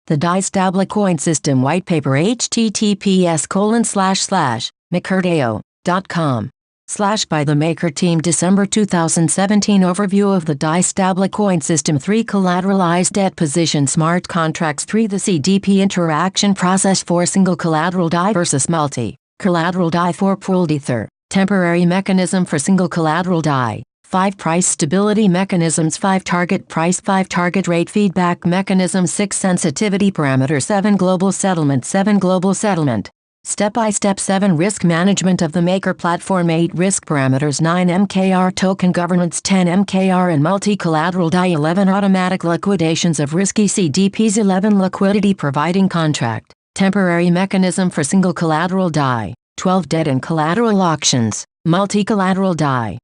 The Dai Stablecoin System White Paper https://macurdeo.com/ by the Maker Team December 2017 Overview of the Dai Stablecoin System 3 Collateralized Debt Positions Smart Contracts 3 The CDP Interaction Process 4 Single Collateral Dai versus Multi-Collateral Dai 4 Pooled Ether Temporary Mechanism for Single Collateral Dai 5 Price Stability Mechanisms 5 Target Price 5 Target Rate Feedback Mechanism 6 Sensitivity Parameter 7 Global Settlement Step-by-step 7 Risk Management of the Maker Platform 8 Risk Parameters 9 MKR Token Governance 10 MKR and Multi-Collateral Dai 11 Automatic Liquidations of Risky CDPs 11 Liquidity Providing Contract Temporary Mechanism for Single Collateral Dai 12 Debt and Collateral Auctions Multi-Collateral Dai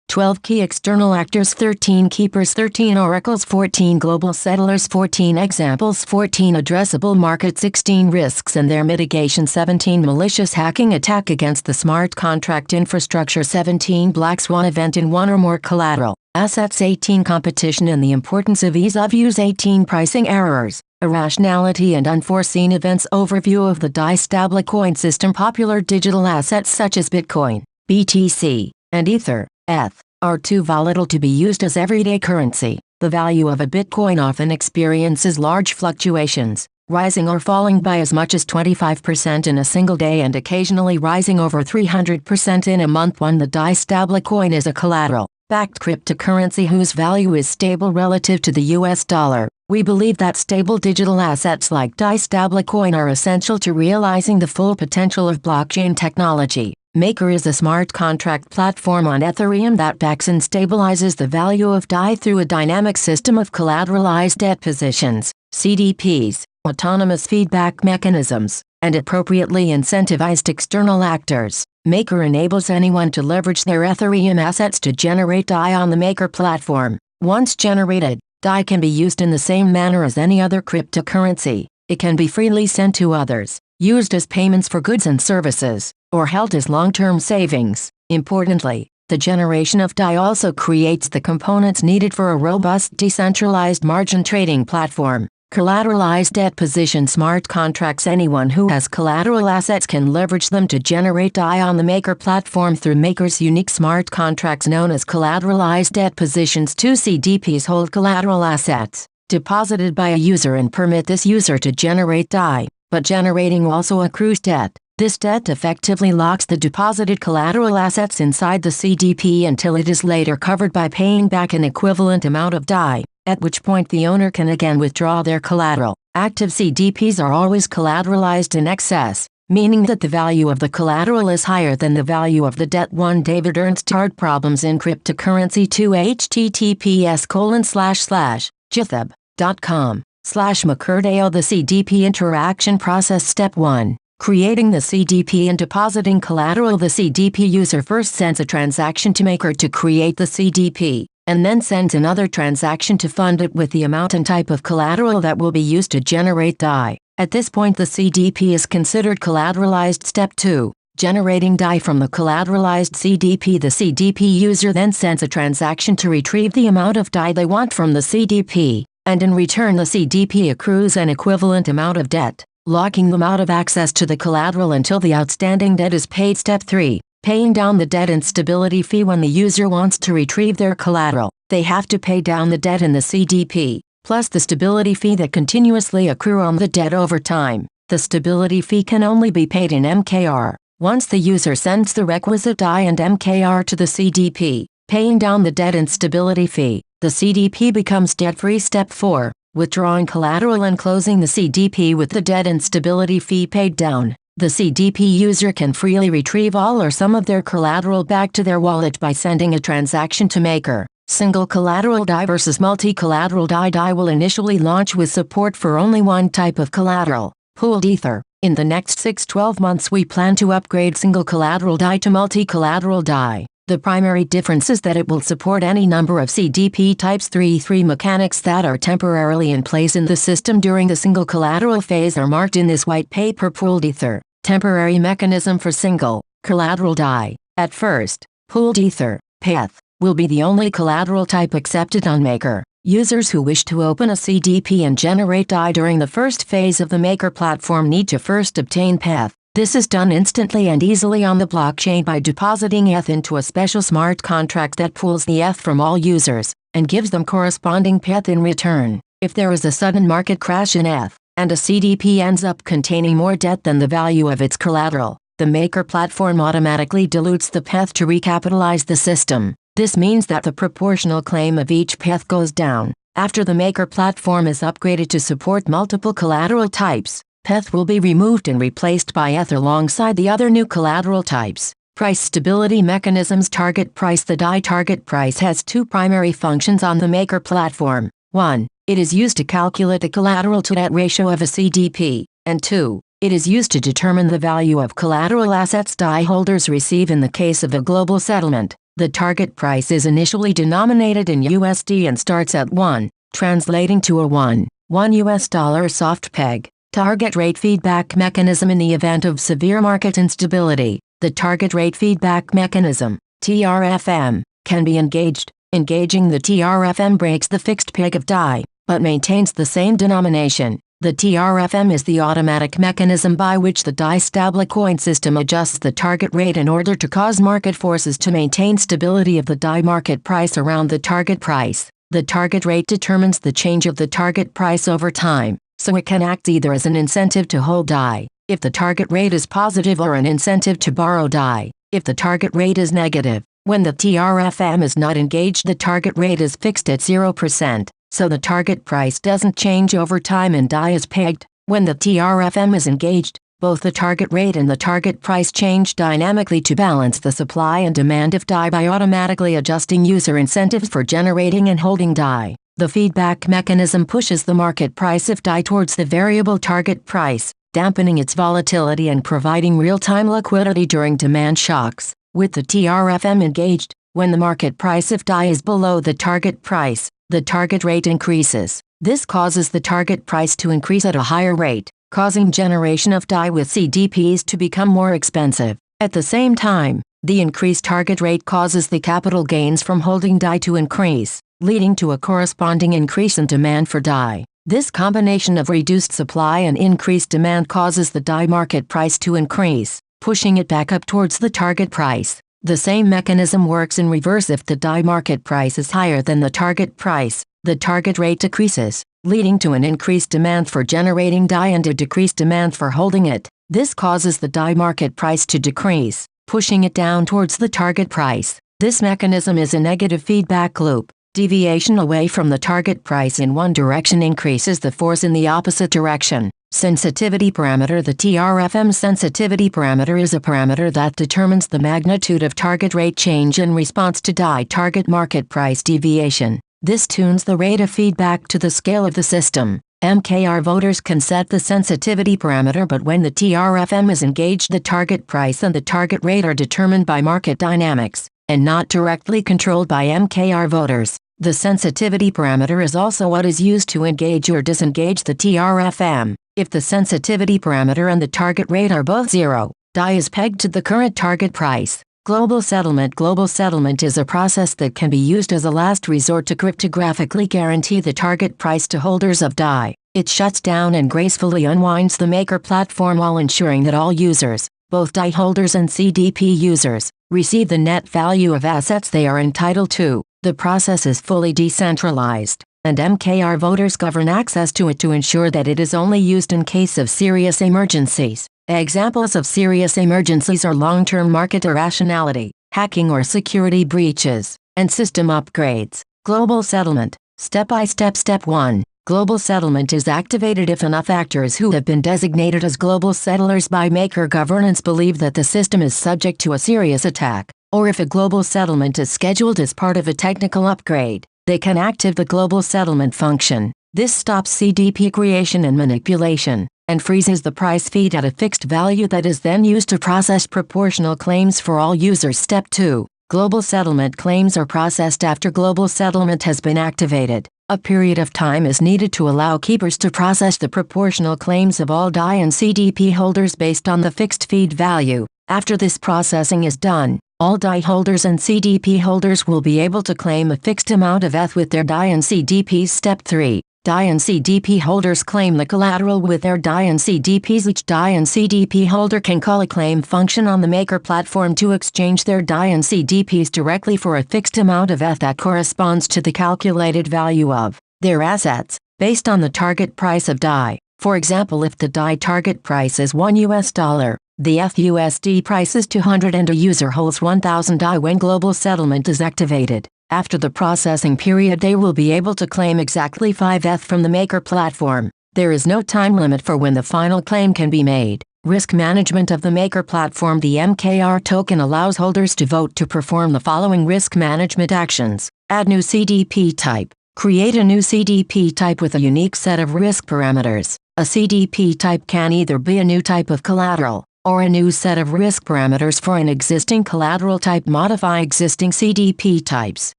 12 Key External Actors 13 Keepers 13 Oracles 14 Global Settlers 14 Examples 14 Addressable Market 16 Risks and their Mitigation 17 Malicious Hacking Attack against the Smart Contract Infrastructure 17 Black Swan Event in one or more collateral assets 18 Competition and the Importance of Ease of Use 18 Pricing Errors, Irrationality and Unforeseen Events Overview of the Dai Stablecoin System Popular digital assets such as Bitcoin, BTC, and Ether ETH, are too volatile to be used as everyday currency. The value of a Bitcoin often experiences large fluctuations, rising or falling by as much as 25% in a single day and occasionally rising over 300% in a month. When the Dai Stablecoin is a collateral-backed cryptocurrency whose value is stable relative to the US dollar, we believe that stable digital assets like Dai Stablecoin are essential to realizing the full potential of blockchain technology. Maker is a smart contract platform on Ethereum that backs and stabilizes the value of Dai through a dynamic system of collateralized debt positions, CDPs, autonomous feedback mechanisms, and appropriately incentivized external actors. Maker enables anyone to leverage their Ethereum assets to generate Dai on the Maker platform. Once generated, Dai can be used in the same manner as any other cryptocurrency. It can be freely sent to others, used as payments for goods and services, or held as long-term savings. Importantly, the generation of Dai also creates the components needed for a robust decentralized margin trading platform. Collateralized debt position smart contracts. Anyone who has collateral assets can leverage them to generate Dai on the Maker platform through Maker's unique smart contracts known as collateralized debt positions. 2 CDPs hold collateral assets deposited by a user and permit this user to generate Dai, but generating also accrues debt. This debt effectively locks the deposited collateral assets inside the CDP until it is later covered by paying back an equivalent amount of Dai, at which point the owner can again withdraw their collateral. Active CDPs are always collateralized in excess, meaning that the value of the collateral is higher than the value of the debt. 1 David Ernst Hard Problems in Cryptocurrency 2 https://github.com/macurdeo The CDP Interaction Process Step 1. Creating the CDP and depositing collateral. The CDP user first sends a transaction to Maker to create the CDP, and then sends another transaction to fund it with the amount and type of collateral that will be used to generate Dai. At this point the CDP is considered collateralized. Step 2. Generating Dai from the collateralized CDP. The CDP user then sends a transaction to retrieve the amount of Dai they want from the CDP, and in return the CDP accrues an equivalent amount of debt, locking them out of access to the collateral until the outstanding debt is paid. Step 3. Paying down the debt and stability fee. When the user wants to retrieve their collateral, they have to pay down the debt in the CDP, plus the stability fee that continuously accrue on the debt over time. The stability fee can only be paid in MKR. Once the user sends the requisite Dai and MKR to the CDP, paying down the debt and stability fee, the CDP becomes debt-free. Step 4. Withdrawing collateral and closing the CDP with the debt and stability fee paid down. The CDP user can freely retrieve all or some of their collateral back to their wallet by sending a transaction to Maker. Single collateral Dai versus multi-collateral Dai. Dai will initially launch with support for only one type of collateral, pooled Ether. In the next 6-12 months we plan to upgrade single collateral Dai to multi-collateral Dai. The primary difference is that it will support any number of CDP types. 3 mechanics that are temporarily in place in the system during the single collateral phase are marked in this white paper. Pooled Ether, temporary mechanism for single collateral Dai. At first, pooled Ether, PETH, will be the only collateral type accepted on Maker. Users who wish to open a CDP and generate Dai during the first phase of the Maker platform need to first obtain PETH. This is done instantly and easily on the blockchain by depositing ETH into a special smart contract that pools the ETH from all users, and gives them corresponding PETH in return. If there is a sudden market crash in ETH, and a CDP ends up containing more debt than the value of its collateral, the Maker platform automatically dilutes the PETH to recapitalize the system. This means that the proportional claim of each PETH goes down. After the Maker platform is upgraded to support multiple collateral types, PETH will be removed and replaced by ETH alongside the other new collateral types. Price stability mechanisms. Target price. The Dai target price has two primary functions on the Maker platform. 1. It is used to calculate the collateral to debt ratio of a CDP, and 2. It is used to determine the value of collateral assets Dai holders receive in the case of a global settlement. The target price is initially denominated in USD and starts at 1, translating to a $1 US soft peg. Target rate feedback mechanism. In the event of severe market instability, the target rate feedback mechanism, TRFM, can be engaged. Engaging the TRFM breaks the fixed peg of Dai, but maintains the same denomination. The TRFM is the automatic mechanism by which the Dai Stablecoin system adjusts the target rate in order to cause market forces to maintain stability of the Dai market price around the target price. The target rate determines the change of the target price over time, so it can act either as an incentive to hold Dai, if the target rate is positive, or an incentive to borrow Dai, if the target rate is negative. When the TRFM is not engaged, the target rate is fixed at 0%, so the target price doesn't change over time and Dai is pegged. When the TRFM is engaged, both the target rate and the target price change dynamically to balance the supply and demand of Dai by automatically adjusting user incentives for generating and holding Dai. The feedback mechanism pushes the market price of Dai towards the variable target price, dampening its volatility and providing real-time liquidity during demand shocks. With the TRFM engaged, when the market price of Dai is below the target price, the target rate increases. This causes the target price to increase at a higher rate, causing generation of Dai with CDPs to become more expensive. At the same time, the increased target rate causes the capital gains from holding Dai to increase, leading to a corresponding increase in demand for Dai. This combination of reduced supply and increased demand causes the Dai market price to increase, pushing it back up towards the target price. The same mechanism works in reverse. If the Dai market price is higher than the target price, the target rate decreases, leading to an increased demand for generating Dai and a decreased demand for holding it. This causes the Dai market price to decrease, pushing it down towards the target price. This mechanism is a negative feedback loop. Deviation away from the target price in one direction increases the force in the opposite direction. Sensitivity parameter. The TRFM sensitivity parameter is a parameter that determines the magnitude of target rate change in response to Dai target market price deviation. This tunes the rate of feedback to the scale of the system. MKR voters can set the sensitivity parameter, but when the TRFM is engaged, the target price and the target rate are determined by market dynamics, and not directly controlled by MKR voters. The sensitivity parameter is also what is used to engage or disengage the TRFM. If the sensitivity parameter and the target rate are both 0, Dai is pegged to the current target price. Global settlement. Global settlement is a process that can be used as a last resort to cryptographically guarantee the target price to holders of Dai. It shuts down and gracefully unwinds the Maker platform while ensuring that all users, both Dai holders and CDP users, receive the net value of assets they are entitled to. The process is fully decentralized, and MKR voters govern access to it to ensure that it is only used in case of serious emergencies. Examples of serious emergencies are long-term market irrationality, hacking or security breaches, and system upgrades. Global settlement. Step-by-step. Step 1. Global settlement is activated if enough actors who have been designated as global settlers by Maker governance believe that the system is subject to a serious attack, or if a global settlement is scheduled as part of a technical upgrade. They can activate the global settlement function. This stops CDP creation and manipulation, and freezes the price feed at a fixed value that is then used to process proportional claims for all users. Step 2. Global settlement claims are processed after global settlement has been activated. A period of time is needed to allow keepers to process the proportional claims of all Dai and CDP holders based on the fixed feed value. After this processing is done, All DAI holders and CDP holders will be able to claim a fixed amount of ETH with their DAI and CDPs. Step 3. DAI and CDP holders claim the collateral with their DAI and CDPs. Each DAI and CDP holder can call a claim function on the Maker platform to exchange their DAI and CDPs directly for a fixed amount of ETH that corresponds to the calculated value of their assets, based on the target price of DAI. For example, if the DAI target price is $1, the ETH/USD price is 200 and a user holds 1000 DAI when global settlement is activated. After the processing period, they will be able to claim exactly 5 ETH from the Maker platform. There is no time limit for when the final claim can be made. Risk management of the Maker platform. The MKR token allows holders to vote to perform the following risk management actions. Add new CDP type. Create a new CDP type with a unique set of risk parameters. A CDP type can either be a new type of collateral, or a new set of risk parameters for an existing collateral type. Modify existing CDP types.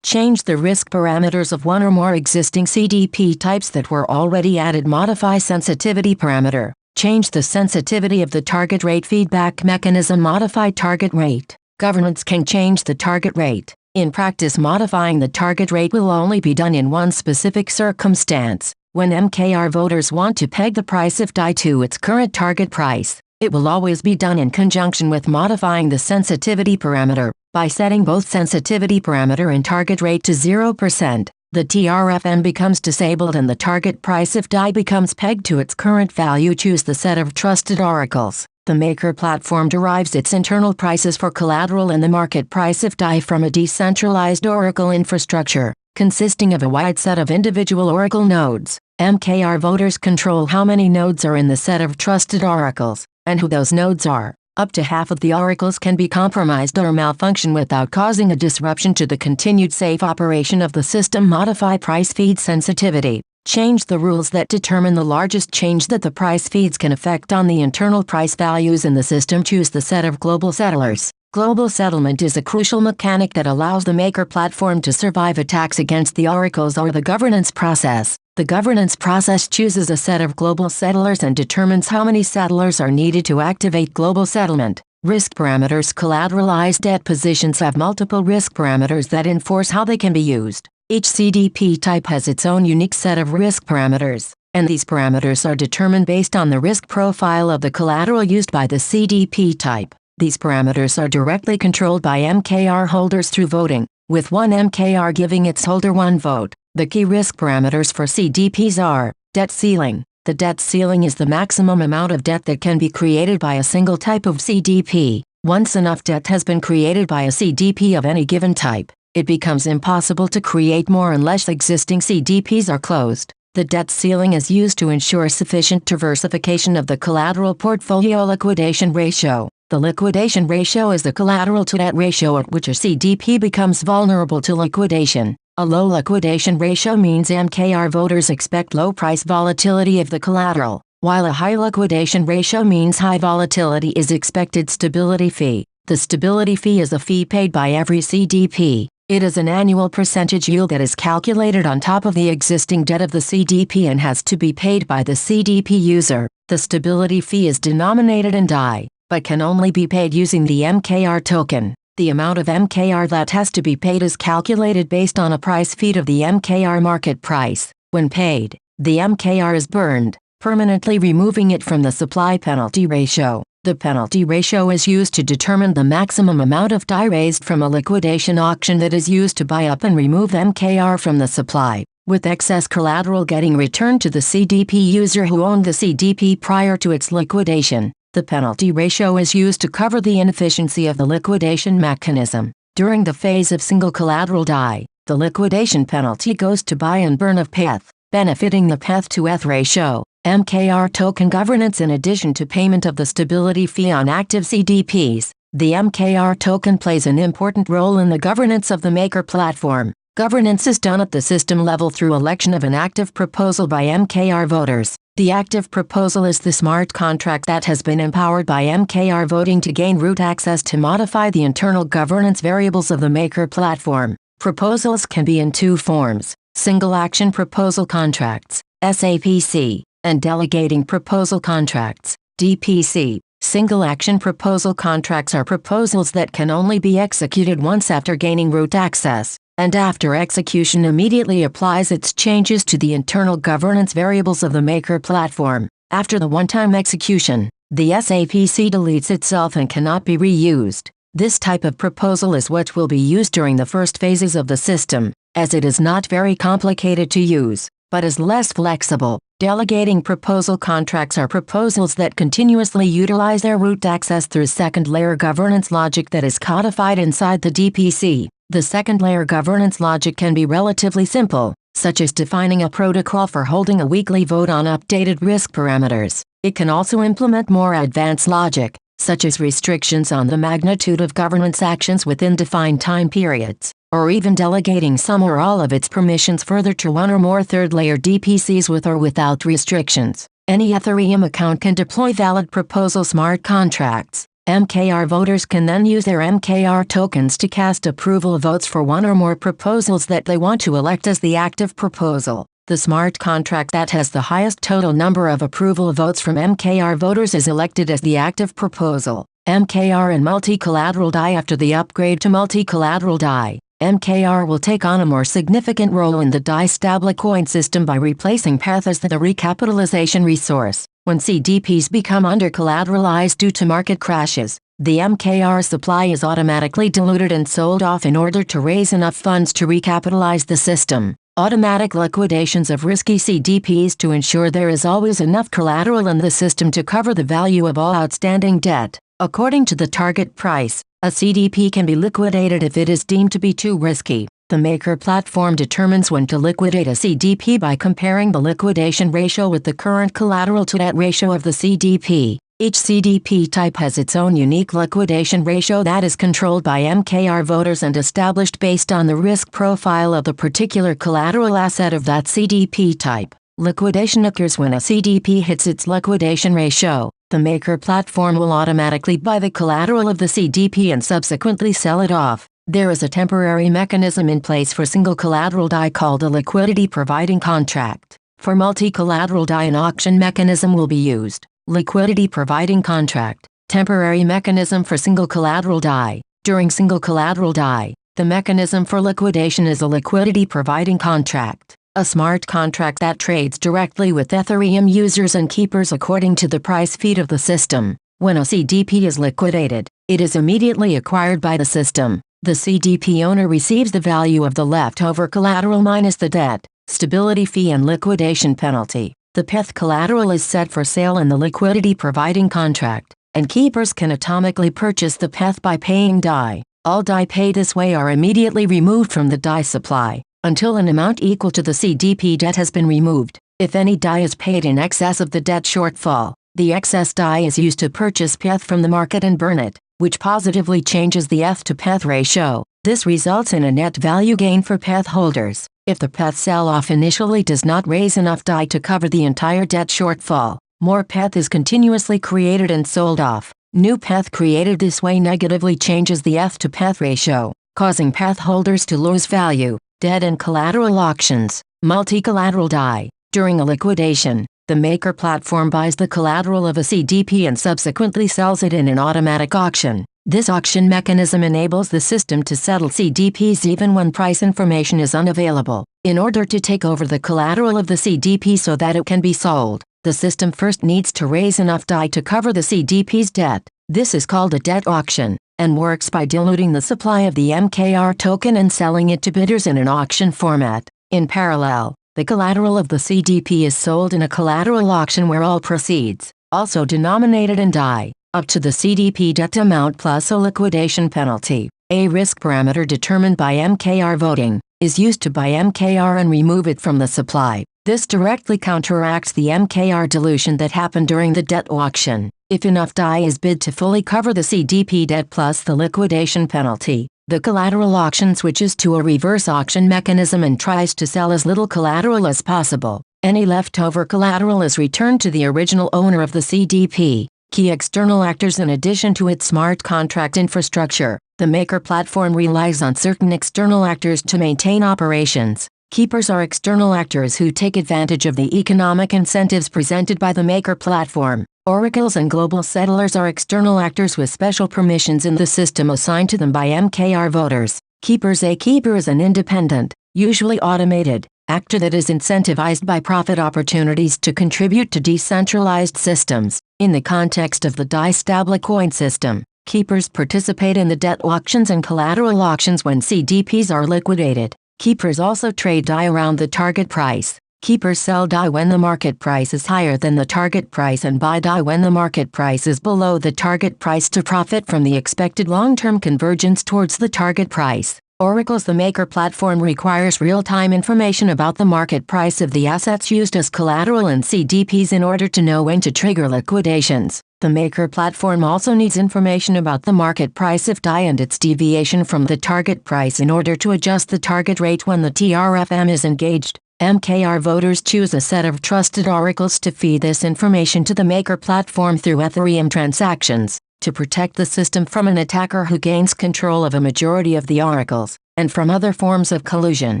Change the risk parameters of one or more existing CDP types that were already added. Modify sensitivity parameter. Change the sensitivity of the target rate feedback mechanism. Modify target rate. Governance can change the target rate. In practice, modifying the target rate will only be done in one specific circumstance. When MKR voters want to peg the price of DAI to its current target price, it will always be done in conjunction with modifying the sensitivity parameter. By setting both sensitivity parameter and target rate to 0%, the TRFM becomes disabled and the target price of DAI becomes pegged to its current value. Choose the set of trusted oracles. The Maker platform derives its internal prices for collateral and the market price of DAI from a decentralized oracle infrastructure, consisting of a wide set of individual oracle nodes. MKR voters control how many nodes are in the set of trusted oracles, and who those nodes are. Up to half of the oracles can be compromised or malfunction without causing a disruption to the continued safe operation of the system. Modify price feed sensitivity. Change the rules that determine the largest change that the price feeds can affect on the internal price values in the system. Choose the set of global settlers. Global settlement is a crucial mechanic that allows the Maker platform to survive attacks against the oracles or the governance process. The governance process chooses a set of global settlers and determines how many settlers are needed to activate global settlement. Risk parameters. Collateralized debt positions have multiple risk parameters that enforce how they can be used. Each CDP type has its own unique set of risk parameters, and these parameters are determined based on the risk profile of the collateral used by the CDP type. These parameters are directly controlled by MKR holders through voting, with one MKR giving its holder one vote. The key risk parameters for CDPs are debt ceiling. The debt ceiling is the maximum amount of debt that can be created by a single type of CDP. Once enough debt has been created by a CDP of any given type, it becomes impossible to create more unless existing CDPs are closed. The debt ceiling is used to ensure sufficient diversification of the collateral portfolio. Liquidation ratio. The liquidation ratio is the collateral-to-debt ratio at which a CDP becomes vulnerable to liquidation. A low liquidation ratio means MKR voters expect low price volatility of the collateral, while a high liquidation ratio means high volatility is expected. Stability fee. The stability fee is a fee paid by every CDP. It is an annual percentage yield that is calculated on top of the existing debt of the CDP and has to be paid by the CDP user. The stability fee is denominated in DAI, but can only be paid using the MKR token. The amount of MKR that has to be paid is calculated based on a price feed of the MKR market price. When paid, the MKR is burned, permanently removing it from the supply penalty ratio. The penalty ratio is used to determine the maximum amount of DAI raised from a liquidation auction that is used to buy up and remove MKR from the supply, with excess collateral getting returned to the CDP user who owned the CDP prior to its liquidation. The penalty ratio is used to cover the inefficiency of the liquidation mechanism. During the phase of single collateral DAI, the liquidation penalty goes to buy and burn of PETH, benefiting the PETH to ETH ratio. MKR token governance. In addition to payment of the stability fee on active CDPs, the MKR token plays an important role in the governance of the Maker platform. Governance is done at the system level through election of an active proposal by MKR voters. The active proposal is the smart contract that has been empowered by MKR voting to gain root access to modify the internal governance variables of the Maker platform. Proposals can be in two forms: single action proposal contracts, SAPC, and delegating proposal contracts, DPC. Single action proposal contracts are proposals that can only be executed once after gaining root access, and after execution immediately applies its changes to the internal governance variables of the maker platform. After the one-time execution, the SAPC deletes itself and cannot be reused. This type of proposal is what will be used during the first phases of the system, as it is not very complicated to use, but is less flexible. Delegating proposal contracts are proposals that continuously utilize their root access through second-layer governance logic that is codified inside the DPC. The second-layer governance logic can be relatively simple, such as defining a protocol for holding a weekly vote on updated risk parameters. It can also implement more advanced logic, such as restrictions on the magnitude of governance actions within defined time periods, or even delegating some or all of its permissions further to one or more third-layer DPCs with or without restrictions. Any Ethereum account can deploy valid proposal smart contracts. MKR voters can then use their MKR tokens to cast approval votes for one or more proposals that they want to elect as the active proposal. The smart contract that has the highest total number of approval votes from MKR voters is elected as the active proposal. MKR and multi-collateral Dai. After the upgrade to multi-collateral Dai, MKR will take on a more significant role in the Dai Stablecoin system by replacing PETH as the recapitalization resource. When CDPs become under-collateralized due to market crashes, the MKR supply is automatically diluted and sold off in order to raise enough funds to recapitalize the system. Automatic liquidations of risky CDPs to ensure there is always enough collateral in the system to cover the value of all outstanding debt. According to the target price, a CDP can be liquidated if it is deemed to be too risky. The maker platform determines when to liquidate a CDP by comparing the liquidation ratio with the current collateral to debt ratio of the CDP. Each CDP type has its own unique liquidation ratio that is controlled by MKR voters and established based on the risk profile of the particular collateral asset of that CDP type. Liquidation occurs when a CDP hits its liquidation ratio. The maker platform will automatically buy the collateral of the CDP and subsequently sell it off. There is a temporary mechanism in place for single collateral Dai called a liquidity providing contract. For multi-collateral Dai, an auction mechanism will be used. Liquidity providing contract, temporary mechanism for single collateral Dai. During single collateral Dai, the mechanism for liquidation is a liquidity providing contract, a smart contract that trades directly with Ethereum users and keepers according to the price feed of the system. When a CDP is liquidated, it is immediately acquired by the system. The CDP owner receives the value of the leftover collateral minus the debt, stability fee and liquidation penalty. The PETH collateral is set for sale in the liquidity providing contract, and keepers can atomically purchase the PETH by paying Dai. All Dai paid this way are immediately removed from the Dai supply, until an amount equal to the CDP debt has been removed. If any Dai is paid in excess of the debt shortfall, the excess Dai is used to purchase PETH from the market and burn it, which positively changes the ETH to PETH ratio. This results in a net value gain for PETH holders. If the PETH sell-off initially does not raise enough Dai to cover the entire debt shortfall, more PETH is continuously created and sold off. New PETH created this way negatively changes the ETH to PETH ratio, causing PETH holders to lose value. Debt and collateral auctions. Multi-collateral Dai. During a liquidation, the maker platform buys the collateral of a CDP and subsequently sells it in an automatic auction. This auction mechanism enables the system to settle CDPs even when price information is unavailable. In order to take over the collateral of the CDP so that it can be sold, the system first needs to raise enough Dai to cover the CDP's debt. This is called a debt auction, and works by diluting the supply of the MKR token and selling it to bidders in an auction format. In parallel, the collateral of the CDP is sold in a collateral auction where all proceeds, also denominated in Dai, up to the CDP debt amount plus a liquidation penalty, a risk parameter determined by MKR voting, is used to buy MKR and remove it from the supply. This directly counteracts the MKR dilution that happened during the debt auction. If enough Dai is bid to fully cover the CDP debt plus the liquidation penalty, the collateral auction switches to a reverse auction mechanism and tries to sell as little collateral as possible. Any leftover collateral is returned to the original owner of the CDP. Key external actors. In addition to its smart contract infrastructure, the maker platform relies on certain external actors to maintain operations. Keepers are external actors who take advantage of the economic incentives presented by the Maker platform. Oracles and global settlers are external actors with special permissions in the system assigned to them by MKR voters. Keepers. A keeper is an independent, usually automated, actor that is incentivized by profit opportunities to contribute to decentralized systems. In the context of the Dai Stablecoin system, keepers participate in the debt auctions and collateral auctions when CDPs are liquidated. Keepers also trade Dai around the target price. Keepers sell Dai when the market price is higher than the target price and buy Dai when the market price is below the target price to profit from the expected long-term convergence towards the target price. Oracles. The Maker platform requires real-time information about the market price of the assets used as collateral in CDPs in order to know when to trigger liquidations. The Maker platform also needs information about the market price of Dai and its deviation from the target price in order to adjust the target rate when the TRFM is engaged. MKR voters choose a set of trusted oracles to feed this information to the Maker platform through Ethereum transactions, to protect the system from an attacker who gains control of a majority of the oracles, and from other forms of collusion.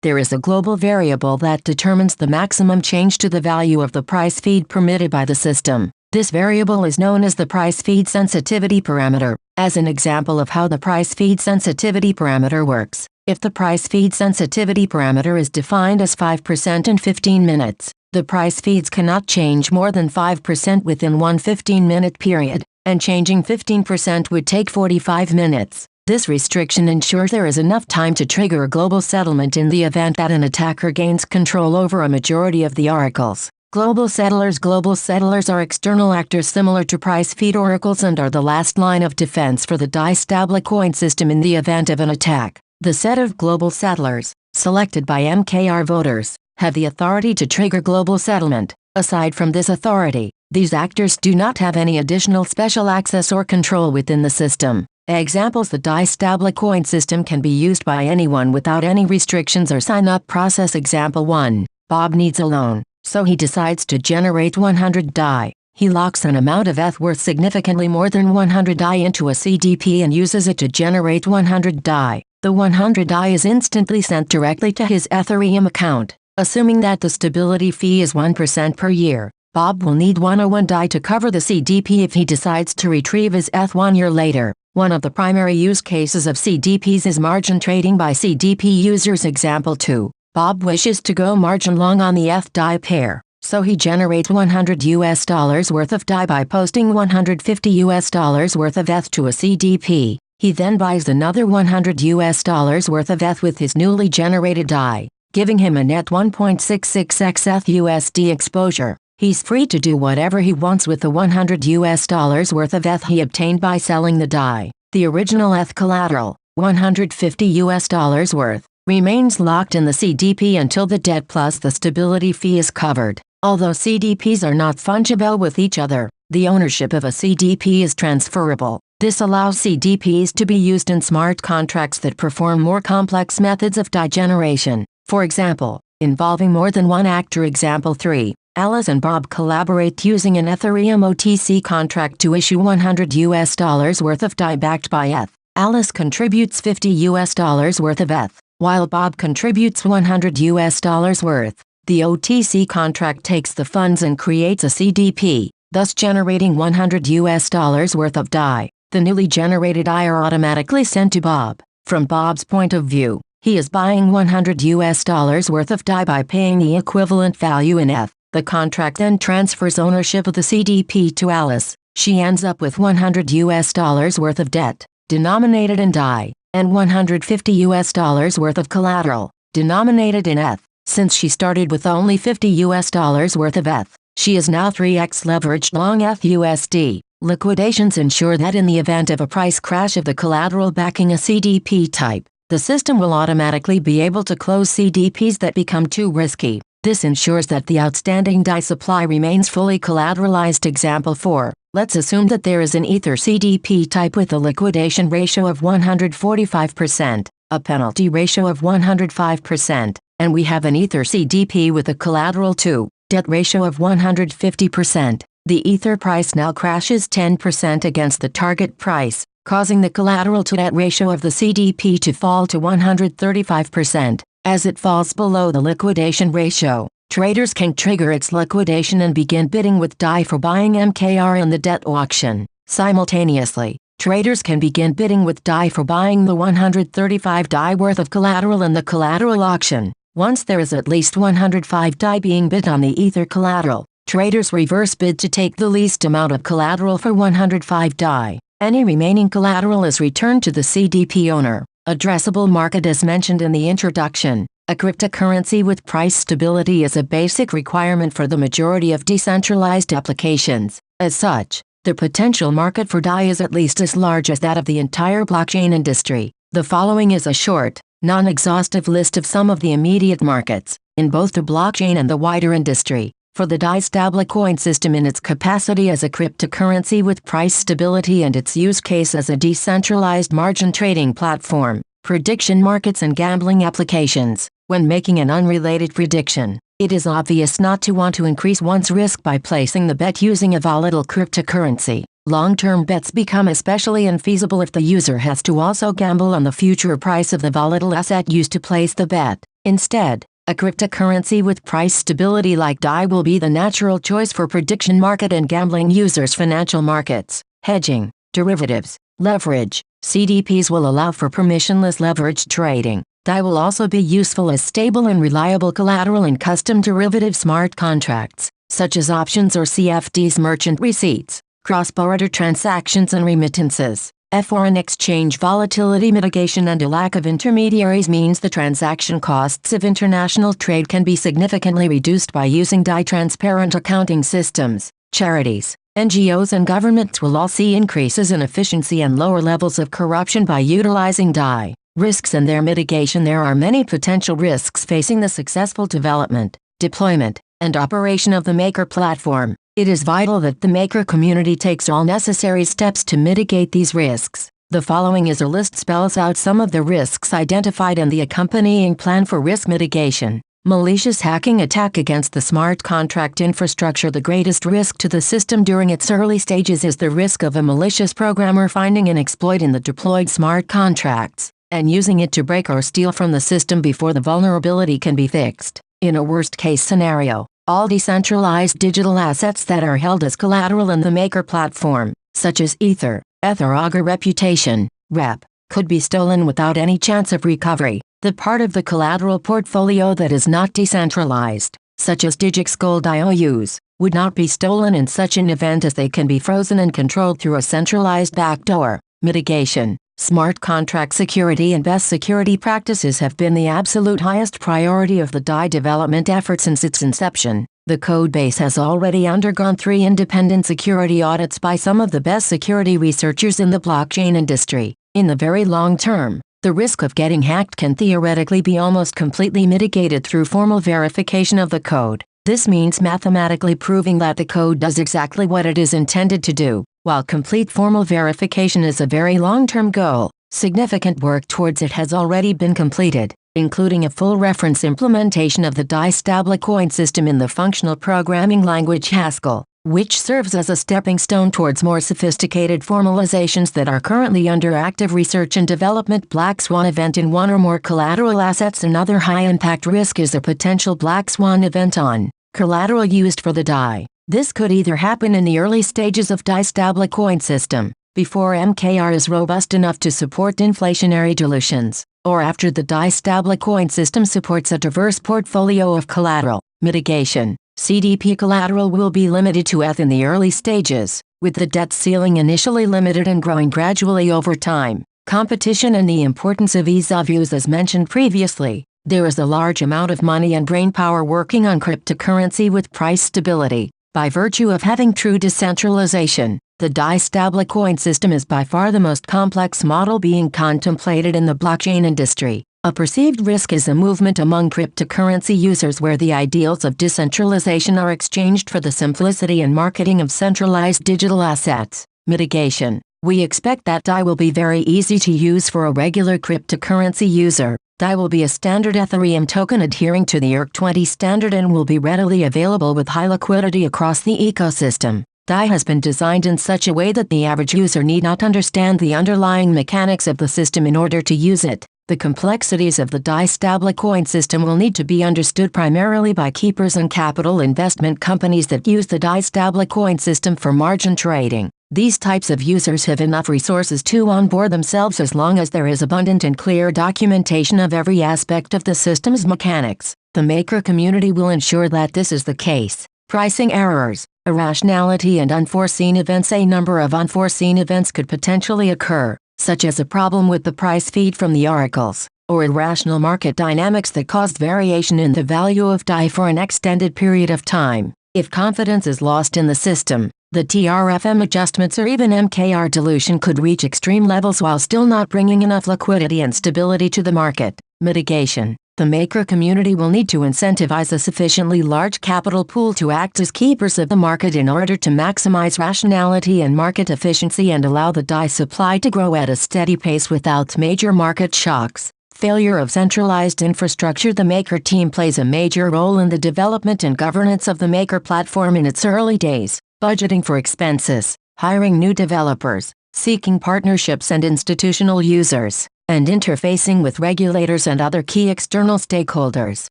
There is a global variable that determines the maximum change to the value of the price feed permitted by the system. This variable is known as the price feed sensitivity parameter. As an example of how the price feed sensitivity parameter works, if the price feed sensitivity parameter is defined as 5% in 15 minutes, the price feeds cannot change more than 5% within one 15-minute period, and changing 15% would take 45 minutes. This restriction ensures there is enough time to trigger a global settlement in the event that an attacker gains control over a majority of the oracles. Global settlers. Global settlers are external actors similar to price feed oracles and are the last line of defense for the Dai Stablecoin system in the event of an attack. The set of global settlers, selected by MKR voters, have the authority to trigger global settlement. Aside from this authority, these actors do not have any additional special access or control within the system. Examples: the Dai Stablecoin system can be used by anyone without any restrictions or sign-up process. Example 1. Bob needs a loan, so he decides to generate 100 Dai. He locks an amount of ETH worth significantly more than 100 Dai into a CDP and uses it to generate 100 Dai. The 100 Dai is instantly sent directly to his Ethereum account. Assuming that the stability fee is 1% per year, Bob will need 101 Dai to cover the CDP if he decides to retrieve his ETH 1 year later. One of the primary use cases of CDPs is margin trading by CDP users. Example 2. Bob wishes to go margin long on the ETH Dai pair, so he generates $100 worth of Dai by posting $150 worth of ETH to a CDP. He then buys another $100 worth of ETH with his newly generated Dai, giving him a net 1.66x ETH USD exposure. He's free to do whatever he wants with the $100 worth of ETH he obtained by selling the Dai. The original ETH collateral, $150 worth, remains locked in the CDP until the debt plus the stability fee is covered. Although CDPs are not fungible with each other, the ownership of a CDP is transferable. This allows CDPs to be used in smart contracts that perform more complex methods of Dai generation, for example, involving more than one actor. Example 3. Alice and Bob collaborate using an Ethereum OTC contract to issue $100 worth of Dai backed by ETH. Alice contributes $50 worth of ETH, while Bob contributes $100 worth. The OTC contract takes the funds and creates a CDP, thus generating $100 worth of Dai. The newly generated Dai are automatically sent to Bob. From Bob's point of view, he is buying $100 worth of Dai by paying the equivalent value in ETH. The contract then transfers ownership of the CDP to Alice. She ends up with $100 worth of debt, denominated in Dai, and $150 worth of collateral, denominated in ETH. Since she started with only $50 worth of ETH, she is now 3x leveraged long ETH USD. Liquidations ensure that in the event of a price crash of the collateral backing a CDP type, the system will automatically be able to close CDPs that become too risky. This ensures that the outstanding Dai supply remains fully collateralized. Example 4. Let's assume that there is an Ether CDP type with a liquidation ratio of 145%, a penalty ratio of 105%, and we have an Ether CDP with a collateral to debt ratio of 150%. The Ether price now crashes 10% against the target price, causing the collateral to debt ratio of the CDP to fall to 135%. As it falls below the liquidation ratio, traders can trigger its liquidation and begin bidding with Dai for buying MKR in the debt auction. Simultaneously, traders can begin bidding with Dai for buying the 135 Dai worth of collateral in the collateral auction. Once there is at least 105 Dai being bid on the Ether collateral, traders reverse bid to take the least amount of collateral for 105 Dai. Any remaining collateral is returned to the CDP owner. Addressable market. As mentioned in the introduction, a cryptocurrency with price stability is a basic requirement for the majority of decentralized applications. As such, the potential market for Dai is at least as large as that of the entire blockchain industry. The following is a short, non-exhaustive list of some of the immediate markets, in both the blockchain and the wider industry, for the Dai Stablecoin system in its capacity as a cryptocurrency with price stability and its use case as a decentralized margin trading platform. Prediction markets and gambling applications. When making an unrelated prediction, it is obvious not to want to increase one's risk by placing the bet using a volatile cryptocurrency. Long-term bets become especially infeasible if the user has to also gamble on the future price of the volatile asset used to place the bet. Instead, a cryptocurrency with price stability like Dai will be the natural choice for prediction market and gambling users. Financial markets, hedging, derivatives, leverage. CDPs will allow for permissionless leveraged trading. Dai will also be useful as stable and reliable collateral in custom derivative smart contracts, such as options or CFDs. Merchant receipts, cross-border transactions and remittances. Foreign exchange volatility mitigation and a lack of intermediaries means the transaction costs of international trade can be significantly reduced by using Dai. Transparent accounting systems. Charities, NGOs and governments will all see increases in efficiency and lower levels of corruption by utilizing Dai. Risks and their mitigation. There are many potential risks facing the successful development, deployment, and operation of the Maker platform. It is vital that the Maker community takes all necessary steps to mitigate these risks. The following is a list spells out some of the risks identified and the accompanying plan for risk mitigation. Malicious hacking attack against the smart contract infrastructure. The greatest risk to the system during its early stages is the risk of a malicious programmer finding an exploit in the deployed smart contracts and using it to break or steal from the system before the vulnerability can be fixed. In a worst-case scenario, all decentralized digital assets that are held as collateral in the Maker platform, such as Ether, Augur Reputation, REP, could be stolen without any chance of recovery. The part of the collateral portfolio that is not decentralized, such as Digix Gold IOUs, would not be stolen in such an event as they can be frozen and controlled through a centralized backdoor. Mitigation. Smart contract security and best security practices have been the absolute highest priority of the Dai development effort since its inception. The codebase has already undergone 3 independent security audits by some of the best security researchers in the blockchain industry. In the very long term, the risk of getting hacked can theoretically be almost completely mitigated through formal verification of the code. This means mathematically proving that the code does exactly what it is intended to do. While complete formal verification is a very long-term goal, significant work towards it has already been completed, including a full reference implementation of the Dai Stablecoin system in the functional programming language Haskell, which serves as a stepping stone towards more sophisticated formalizations that are currently under active research and development. Black Swan event in one or more collateral assets. Another high-impact risk is a potential Black Swan event on collateral used for the Dai. This could either happen in the early stages of Dai Stablecoin system, before MKR is robust enough to support inflationary dilutions, or after the Dai Stablecoin system supports a diverse portfolio of collateral. Mitigation. CDP collateral will be limited to ETH in the early stages, with the debt ceiling initially limited and growing gradually over time. Competition and the importance of ease of use. As mentioned previously, there is a large amount of money and brainpower working on cryptocurrency with price stability. By virtue of having true decentralization, the Dai Stablecoin system is by far the most complex model being contemplated in the blockchain industry. A perceived risk is a movement among cryptocurrency users where the ideals of decentralization are exchanged for the simplicity and marketing of centralized digital assets. Mitigation. We expect that Dai will be very easy to use for a regular cryptocurrency user. Dai will be a standard Ethereum token adhering to the ERC20 standard and will be readily available with high liquidity across the ecosystem. Dai has been designed in such a way that the average user need not understand the underlying mechanics of the system in order to use it. The complexities of the Dai Stablecoin system will need to be understood primarily by keepers and capital investment companies that use the Dai Stablecoin system for margin trading. These types of users have enough resources to onboard themselves as long as there is abundant and clear documentation of every aspect of the system's mechanics. The maker community will ensure that this is the case. Pricing errors, irrationality and unforeseen events. A number of unforeseen events could potentially occur, such as a problem with the price feed from the oracles, or irrational market dynamics that caused variation in the value of Dai for an extended period of time. If confidence is lost in the system, the TRFM adjustments or even MKR dilution could reach extreme levels while still not bringing enough liquidity and stability to the market. Mitigation. The maker community will need to incentivize a sufficiently large capital pool to act as keepers of the market in order to maximize rationality and market efficiency and allow the Dai supply to grow at a steady pace without major market shocks. Failure of centralized infrastructure. The maker team plays a major role in the development and governance of the maker platform in its early days, budgeting for expenses, hiring new developers, seeking partnerships and institutional users, and interfacing with regulators and other key external stakeholders.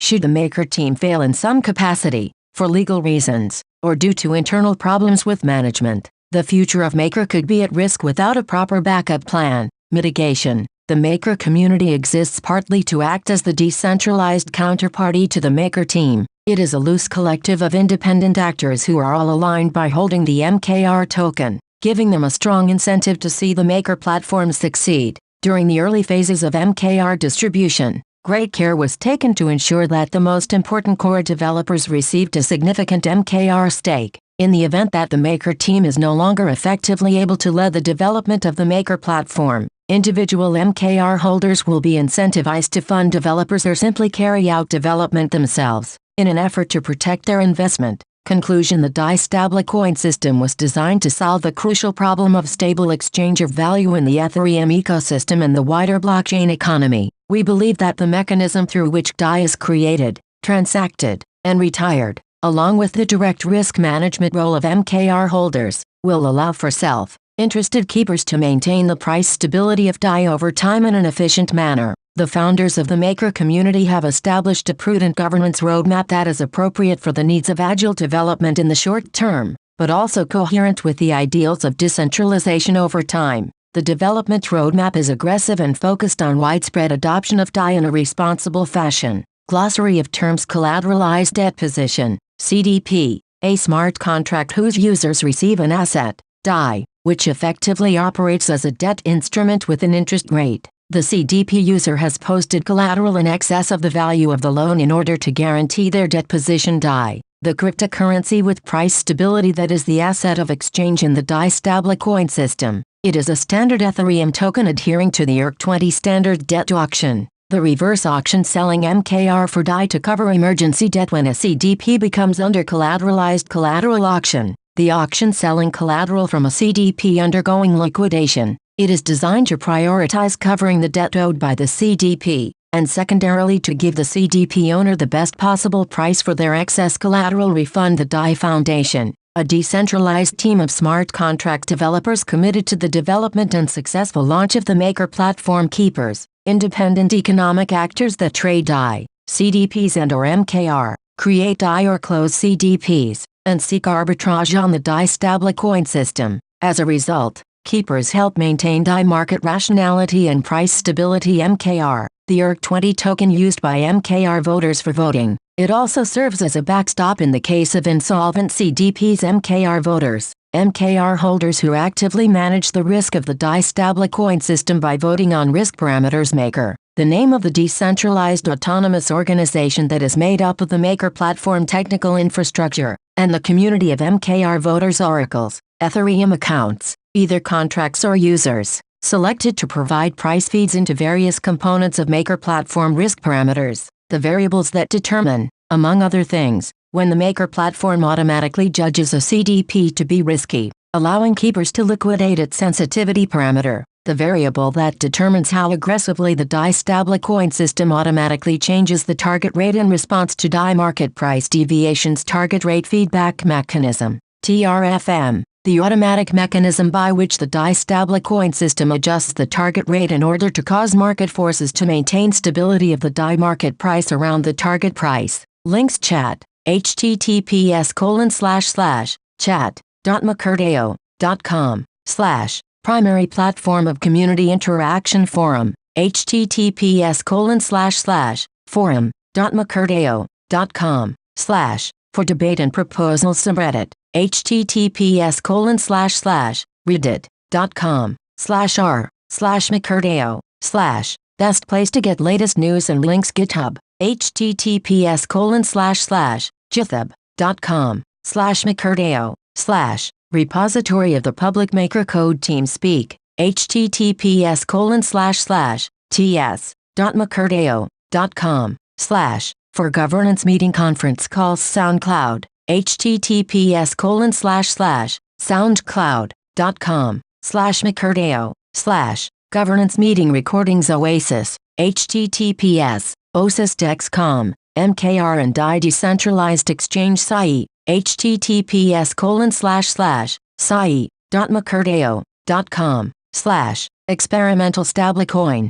Should the maker team fail in some capacity, for legal reasons, or due to internal problems with management, the future of maker could be at risk without a proper backup plan. Mitigation. The maker community exists partly to act as the decentralized counterparty to the maker team. It is a loose collective of independent actors who are all aligned by holding the MKR token, giving them a strong incentive to see the maker platform succeed. During the early phases of MKR distribution, great care was taken to ensure that the most important core developers received a significant MKR stake. In the event that the maker team is no longer effectively able to lead the development of the maker platform, individual MKR holders will be incentivized to fund developers or simply carry out development themselves, in an effort to protect their investment. Conclusion. The Dai Stablecoin system was designed to solve the crucial problem of stable exchange of value in the Ethereum ecosystem and the wider blockchain economy. We believe that the mechanism through which Dai is created, transacted, and retired, along with the direct risk management role of MKR holders, will allow for self-interested keepers to maintain the price stability of Dai over time in an efficient manner. The founders of the maker community have established a prudent governance roadmap that is appropriate for the needs of agile development in the short term, but also coherent with the ideals of decentralization over time. The development roadmap is aggressive and focused on widespread adoption of Dai in a responsible fashion. Glossary of terms. Collateralized debt position, CDP, a smart contract whose users receive an asset, Dai, which effectively operates as a debt instrument with an interest rate. The CDP user has posted collateral in excess of the value of the loan in order to guarantee their debt position. Dai, the cryptocurrency with price stability that is the asset of exchange in the Dai Stablecoin system. It is a standard Ethereum token adhering to the ERC20 standard debt auction, the reverse auction selling MKR for Dai to cover emergency debt when a CDP becomes under collateralized collateral auction. The auction selling collateral from a CDP undergoing liquidation. It is designed to prioritize covering the debt owed by the CDP, and secondarily to give the CDP owner the best possible price for their excess collateral refund. The Dai Foundation, a decentralized team of smart contract developers committed to the development and successful launch of the maker platform. Keepers, independent economic actors that trade Dai, CDPs and/or MKR, create Dai or close CDPs, and seek arbitrage on the Dai Stablecoin system. As a result, keepers help maintain Dai market rationality and price stability. MKR, the ERC20 token used by MKR voters for voting. It also serves as a backstop in the case of insolvent CDPs. MKR voters, MKR holders who actively manage the risk of the Dai Stablecoin system by voting on risk parameters. Maker, the name of the decentralized autonomous organization that is made up of the maker platform technical infrastructure, and the community of MKR voters, oracles, Ethereum accounts, either contracts or users, selected to provide price feeds into various components of maker platform risk parameters, the variables that determine, among other things, when the maker platform automatically judges a CDP to be risky, allowing keepers to liquidate its sensitivity parameter, the variable that determines how aggressively the Dai Stablecoin system automatically changes the target rate in response to Dai market price deviations. Target rate feedback mechanism, TRFM. The automatic mechanism by which the Dai Stablecoin system adjusts the target rate in order to cause market forces to maintain stability of the Dai market price around the target price. Links chat. https://chat.macurdeo.com/ primary platform of community interaction forum. https://forum.macurdeo.com/ for debate and proposals subreddit. https://reddit.com/r/macurdeo/ best place to get latest news and links. GitHub. https://github.com/macurdeo/ repository of the public maker code TeamSpeak. https://ts.macurdeo.com/ for governance meeting conference calls. SoundCloud. https://soundcloud.com/macurdeo/ governance meeting recordings. Oasis. https://osis.com mkr and Dai decentralized exchange site. https://site.macurdeo.com/ experimental stablecoin.